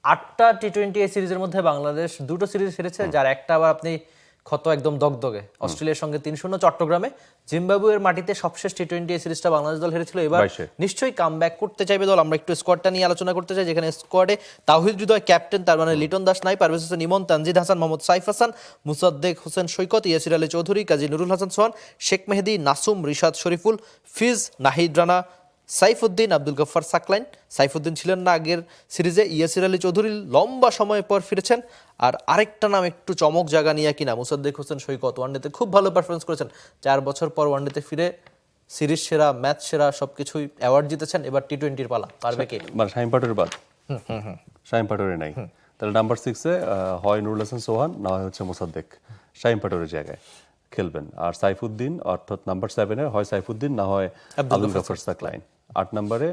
8টা টি-20 এই সিরিজের মধ্যে বাংলাদেশ 2টো সিরিজ হেরেছে, যার একটা আবার আপনি ক্ষত একদম দগদগে, অস্ট্রেলিয়ার সঙ্গে 3-0 চট্টগ্রামে। জিম্বাবুয়ের মাটিতে সবশেষ টি-20 এই সিরিজটা বাংলাদেশ দল হেরেছিল। এবার নিশ্চয়ই কামব্যাক করতে চাইবে দল। আমরা একটু স্কোয়াডটা নিয়ে আলোচনা করতে চাই, যেখানে স্কোয়াডে তাওহিদ হৃদয় ক্যাপ্টেন, তার মানে লিটন দাস নাই, পারভেজ হোসেন ইমন, তানজিদ হাসান, মোহাম্মদ সাইফ হাসান, মুসাদ্দেক হোসেন সৈকত, ইয়াসির আলী চৌধুরী, কাজী নুরুল হাসান সোহান, শেখ মেহেদী, নাসুম, রিশাদ শরীফুল, ফিজ, নাহিদ রানা, সাইফুদ্দিন, আব্দুল গফফার সাকলাইন। সাইফুদ্দিন ছিলেন না আগের সিরিজে। ইয়াসির আলী চৌধুরী লম্বা সময় পর ফিরেছেন। আর আরেকটা নাম একটু চমক জায়গা নিয়ে কিনা, মুসাদ্দেক হোসেন সৈকত ওয়ানডেতে খুব ভালো পারফরমেন্স করেছেন। 4 বছর পর ওয়ানডেতে ফিরে সিরিজ সেরা, ম্যাচ সেরা সবকিছুই অ্যাওয়ার্ড জিতেছেন। এবার টি-20-র পালা, পারবে কে? মানে শাহিন পাটোয়ারি বাদ? শাহিন পাটোয়ারি নাই, তাহলে নাম্বার 6-এ হয় নুরুল হাসান সোহান, না হয় হচ্ছে মুসাদ্দেক শাহিন পাটোয়ারির জায়গায় খেলবেন। আর সাইফুদ্দিন অর্থাৎ নাম্বার 7-এ হয় সাইফুদ্দিন, না হয় আব্দুল গফফার সাকলাইন। 8 নম্বরে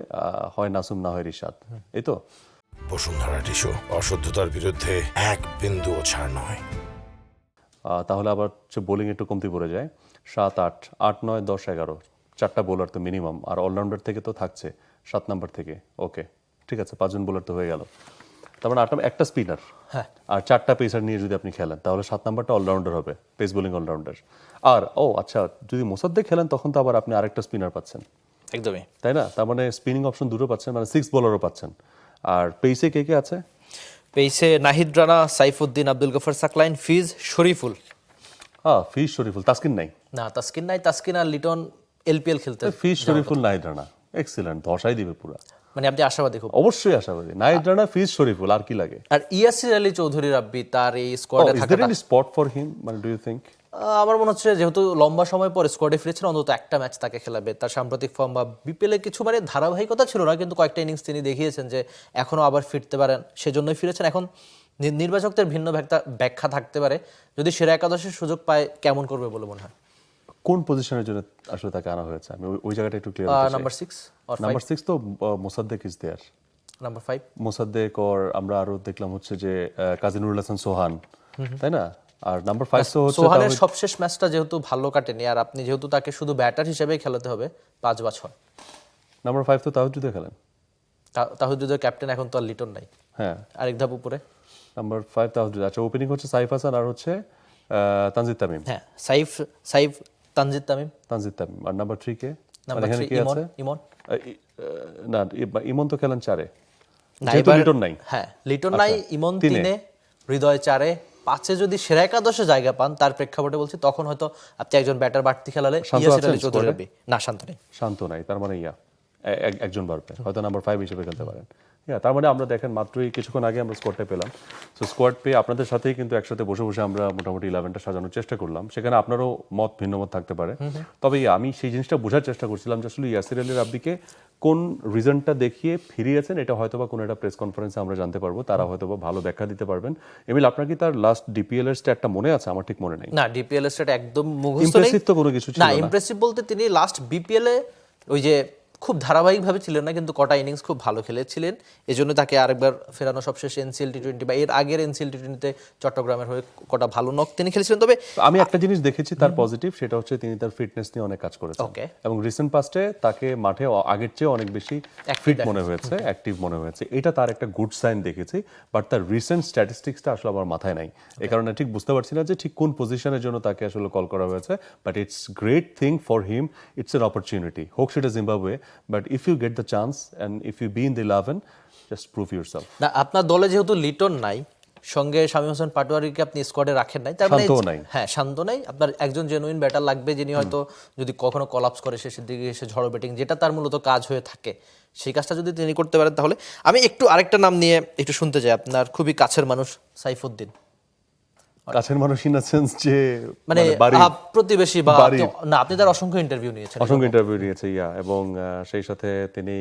হয় নাসুম, না হয় রিশাদ। এই তো বসুন্ধরা টিস্যু, অশুদ্ধতার বিরুদ্ধে এক বিন্দুও ছাড় নয়। তাহলে আবার বোলিং একটু কমতি পড়ে যায়। 7, 8, 8, 9, 10, 11 4টা বোলার তো মিনিমাম, আর অলরাউন্ডার থেকে তো থাকছে 7 নাম্বার থেকে। ওকে, ঠিক আছে, 5 জন বোলার তো হয়ে গেল। তার মানে 8 একটা স্পিনার আর 4টা পেসার নিয়ে যদি আপনি খেলেন, তাহলে 7 নাম্বারটা অলরাউন্ডার হবে, পেস বোলিং অলরাউন্ডার। আর আচ্ছা, যদি মোসাদ্দেক খেলেন তখন তো আবার আপনি আরেকটা স্পিনার পাচ্ছেন, একদমই তাই না? তার মানে স্পিনিং অপশন দুটো পাচ্ছেন, মানে 6 বোলারও পাচ্ছেন। আর পেসে কে কে আছে? পেইসে নাহিদ রানা, সাইফুদ্দিন, আব্দুল গফফার সাকলাইন, ফিজ, শরীফুল। ফিজ, শরীফুল, তাসকিন নাই? না, তাসকিন নাই। তাসকিন আর লিটন এলপিএল খেলতে। ফিজ, শরীফুল, নাহিদ রানা, এক্সিলেন্ট, ধসাই দিবে পুরা। মানে আপনি আশাবাদী খুব? অবশ্যই আশাবাদী। নাহিদ রানা, ফিজ, শরীফুল, আর কি লাগে? আর ইয়াসির আলী চৌধুরী রাব্বি, তার এই স্কোয়াডে থাকাটা স্পট ফর হিম, মানে ডু ইউ থিংক? আমার মনে হচ্ছে যেহেতু লম্বা সময় পর স্কোয়াডে ফিরেছেন, অন্তত একটা ম্যাচ তাকে খেলাবে। তার সাম্প্রতিক ফর্ম বা বিপিএলে কিছু মানে ধারাবাহিকতা ছিল না, কিন্তু কয়েকটা ইনিংস তিনি দেখিয়েছেন যে এখনো আবার ফিরতে পারেন, সেজন্যই ফিরেছেন। এখন নির্বাচকদের ভিন্ন ব্যাখ্যা থাকতে পারে। যদি সেরা একাদশের সুযোগ পায়, কেমন করবে বলে মনে হয়? কোন পজিশনের জন্য আসলে তাকে আনা হয়েছে? আমি ওই জায়গাটা একটু ক্লিয়ার করতে চাই। Number 6 or 5? নাম্বার 6 তো Mosaddek is there. Number 5 Mosaddek, আর আমরা আরো দেখলাম হচ্ছে যে কাজী নুরুল হাসান সোহান, তাই না? আর নাম্বার 5 তো হচ্ছে সোহানের সবশেষ ম্যাচটা যেহেতু ভালো কাটেনি, আর আপনি যেহেতু তাকে শুধু ব্যাটার হিসেবেই খেলাতে হবে 5 বা 6। নাম্বার 5 তো তাহিদ খেলেন। তাহিদুদের ক্যাপ্টেন এখন তো আর লিটন নাই। হ্যাঁ, আরেক ধাপ উপরে। নাম্বার 5 তাহিদ। আচ্ছা, ওপেনিং হচ্ছে সাইফ হাসান আর হচ্ছে তানজিদ তামিম। হ্যাঁ, সাইফ, তানজিদ তামিম। আর নাম্বার 3 কে? নাম্বার 3 ইমন। না, ইমন তো খেলেন 4-এ, না, যেহেতু এবার লিটন নাই। হ্যাঁ, লিটন নাই, ইমন 3-এ, হৃদয় 4-এ, 5-এ যদি সেরা একাদশে জায়গা পান, তার প্রেক্ষাপটে বলছি, তখন হয়তো আপনি একজন ব্যাটার বাড়তি খেলালে। ইয়াসির আলী চৌধুরী রাব্বি না, শান্ত নেই। শান্ত নাই, তার মানে একজন বাড়বে, হয়তো নাম্বার 5 হিসেবে খেলতে পারেন। তার মানে আমরা দেখেন মাত্রই কিছুক্ষণ আগে আমরা স্কোয়াডটা পেলাম। সো স্কোয়াড পেয়ে আপনাদের সাথেই কিন্তু একসাথে বসে বসে আমরা মোটামুটি 11টা সাজানোর চেষ্টা করলাম। সেখানে আপনারও ভিন্ন মত থাকতে পারে। তবে আমি সেই জিনিসটা বোঝার চেষ্টা করছিলাম যে আসলে ইয়াসির আলী রাব্বিকে কোন রিজনটা দেখিয়ে ফিরিয়েছেন, এটা হয়তো বা কোনো একটা প্রেস কনফারেন্সে আমরা জানতে পারবো। তারা হয়তো বা ভালো ব্যাখ্যা দিতে পারবেন। এমিল, আপনার কি তার লাস্ট ডিপিএল এর স্ট্যাটটা মনে আছে? আমার ঠিক মনে নেই। না, ডিপিএল এর স্ট্যাট একদম মুখস্থ নেই। ইমপ্রেসিভ তো কোনো কিছু ছিল না, না। ইমপ্রেসিভ বলতে তিনি লাস্ট বিপিএল এ ওই যে খুব ধারাবাহিকভাবে ছিলেন না, কিন্তু কটা ইনিংস খুব ভালো খেলেছিলেন। এজন্য তাকে আরেকবার ফেরানো, সবশেষে এনসিএল টি-20 বা এর আগের এনসিএল টি-20তে চট্টগ্রামের হয়ে কটা ভালো নক তিনি খেলেছিলেন। তবে আমি একটা জিনিস দেখেছি তার পজিটিভ, সেটা হচ্ছে তিনি তার ফিটনেস নিয়ে অনেক কাজ করেছেন। এবং রিসেন্ট পাস্টে তাকে মাঠে আগের চেয়ে অনেক বেশি ফিট মনে হয়েছে, অ্যাক্টিভ মনে হয়েছে। এটা তার একটা গুড সাইন দেখেছি। বাট তার রিসেন্ট স্ট্যাটিস্টিক্সটা আসলে আমার মাথায় নাই, এই কারণে ঠিক বুঝতে পারছি না যে ঠিক কোন পজিশনের জন্য তাকে আসলে কল করা হয়েছে। But it's great thing for him, it's an opportunity. হোক সেটা Zimbabwe, but if you get the chance and if you be in the 11, just prove yourself. না, আপনার দলে যেহেতু লিটন নাই, সঙ্গে শামীম হোসেন পাটোয়ারিকে আপনি স্কোয়াডে রাখেন নাই, তার মানে হ্যাঁ, শান্ত নাই। আপনার একজন জেনুইন ব্যাটার লাগবে, যিনি হয়তো যদি কখনো কলাপস করে শেষের দিকে এসে ঝড়ো ব্যাটিং, যেটা তার মূলত কাজ হয়ে থাকে, সেই কাজটা যদি তিনি করতে পারেন, তাহলে। আমি একটু আরেকটা নাম নিয়ে একটু শুনতে চাই। আপনার খুবই কাছের মানুষ সাইফুদ্দিন। কাছের মানুষ ইন সেন্স যে মানে প্রতিবেশী বা না, আপনি তার অসংখ্য ইন্টারভিউ নিয়েছেন। নিয়েছে, এবং সেই সাথে তিনি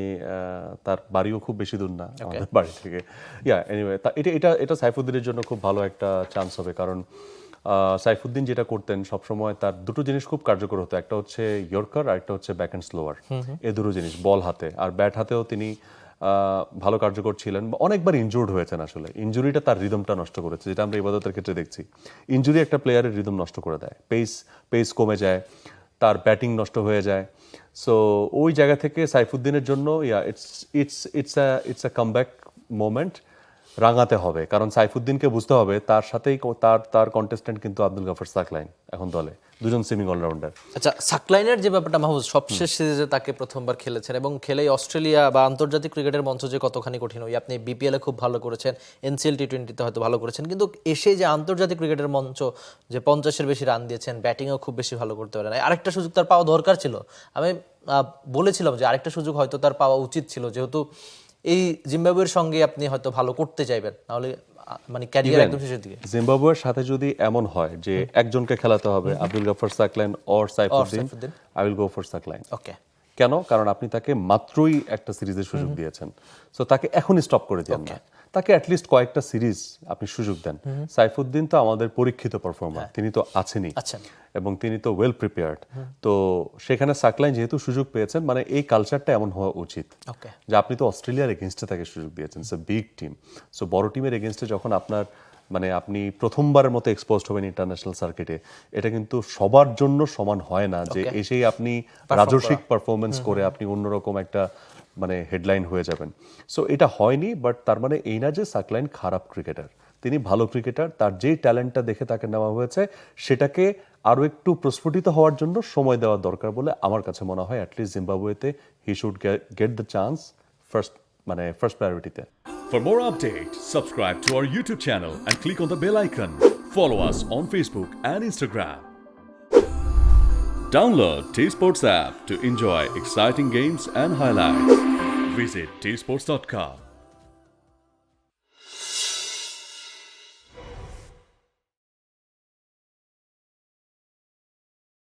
তার বাড়িও খুব বেশি দূর না আমাদের বাড়ি থেকে। এনিওয়ে, এটা সাইফুদ্দিনের জন্য খুব ভালো একটা চান্স হবে, কারণ সাইফুদ্দিন যেটা করতেন সবসময়, তার দুটো জিনিস খুব কার্যকর হতো। একটা হচ্ছে ইয়র্কার, আর একটা হচ্ছে ব্যাক হ্যান্ড স্লোয়ার। এই দুটো জিনিস বল হাতে আর ব্যাট হাতেও তিনি ভালো কার্যকর ছিলেন। অনেকবার ইনজুর্ড হয়েছেন। আসলে ইনজুরিটা তার রিদমটা নষ্ট করেছে, যেটা আমরা ইবাদতের ক্ষেত্রে দেখছি। ইনজুরি একটা প্লেয়ারের রিদম নষ্ট করে দেয়, পেস কমে যায়, তার ব্যাটিং নষ্ট হয়ে যায়। সো ওই জায়গা থেকে সাইফুদ্দিনের জন্য ইটস আ কামব্যাক মোমেন্ট। রাঙাতে হবে, কারণ সাইফুদ্দিনকে বুঝতে হবে তার সাথেই তার কন্টেস্ট্যান্ট কিন্তু আব্দুল গাফর সাকলাইন এখন দলে, দুজন সিমিং অলরাউন্ডার। আচ্ছা, সাকলাইনের যে ব্যাপারটা মাহফুজ, সবশেষ সিরিজে তাকে প্রথমবার খেলেছেন এবং খেলেই অস্ট্রেলিয়া বা আন্তর্জাতিক ক্রিকেটের মঞ্চ যে কতখানি কঠিন হয়, আপনি বিপিএলে খুব ভালো করেছেন, এনসিএল টি20তে হয়তো ভালো করেছেন, কিন্তু এসে যে আন্তর্জাতিক ক্রিকেটের মঞ্চ যে 50-এর বেশি রান দিয়েছেন, ব্যাটিংও খুব বেশি ভালো করতে পারেন, আরেকটা সুযোগ তার পাওয়া দরকার ছিল। আমি বলেছিলাম যে আরেকটা সুযোগ হয়তো তার পাওয়া উচিত ছিল, যেহেতু এই জিম্বাবুয়ের সঙ্গে আপনি হয়তো ভালো করতে চাইবেন, নাহলে মানে ক্যারিয়ার একদম শেষের দিকে। জিম্বাবুয়ের সাথে যদি এমন হয় যে একজনকে খেলাতে হবে, Abdul Gaffar Saqlain or Saifuddin, I will go for Saqlain. Okay, কেন? কারণ আপনি তাকে মাত্রই একটা সিরিজের সুযোগ দিয়েছেন, সো তাকে এখনই স্টপ করে দিন না, তাকে অ্যাটলিস্ট কয়েকটা সিরিজ আপনি সুযোগ দেন। সাইফুদ্দিন তো আমাদের পরীক্ষিত পারফর্মার, তিনি তো আছেনই এবং তিনি তো ওয়েল প্রিপেয়ার্ড। তো সেখানে সাকলাইন যেহেতু সুযোগ পেয়েছেন, মানে এই কালচারটা এমন হওয়া উচিত যে আপনি তো অস্ট্রেলিয়ার এগেনস্টে তাকে সুযোগ দিয়েছেন, সো বিগ টিম, সো বড় টিমের এগেনস্টে যখন আপনার মানে আপনি প্রথমবারের মতো এক্সপোজড হবেন ইন্টারন্যাশনাল সার্কিটে, এটা কিন্তু সবার জন্য সমান হয় না যে এসেই আপনি রাজস্বিক পারফরমেন্স করে আপনি অন্যরকম একটা মানে হেডলাইন হয়ে যাবেন। সো এটা হয়নি, বাট তার মানে এই না যে সাকলাইন খারাপ ক্রিকেটার, তিনি ভালো ক্রিকেটার। তার যেই ট্যালেন্টটা দেখে তাকে নেওয়া হয়েছে, সেটাকে আরও একটু প্রস্ফুটিত হওয়ার জন্য সময় দেওয়া দরকার বলে আমার কাছে মনে হয়। অ্যাটলিস্ট জিম্বাবুয়েতে he should get the chance first প্রায়োরিটিতে। For more updates, subscribe to our YouTube channel and click on the bell icon. Follow us on Facebook and Instagram. Download T-Sports app to enjoy exciting games and highlights. Visit tsports.com.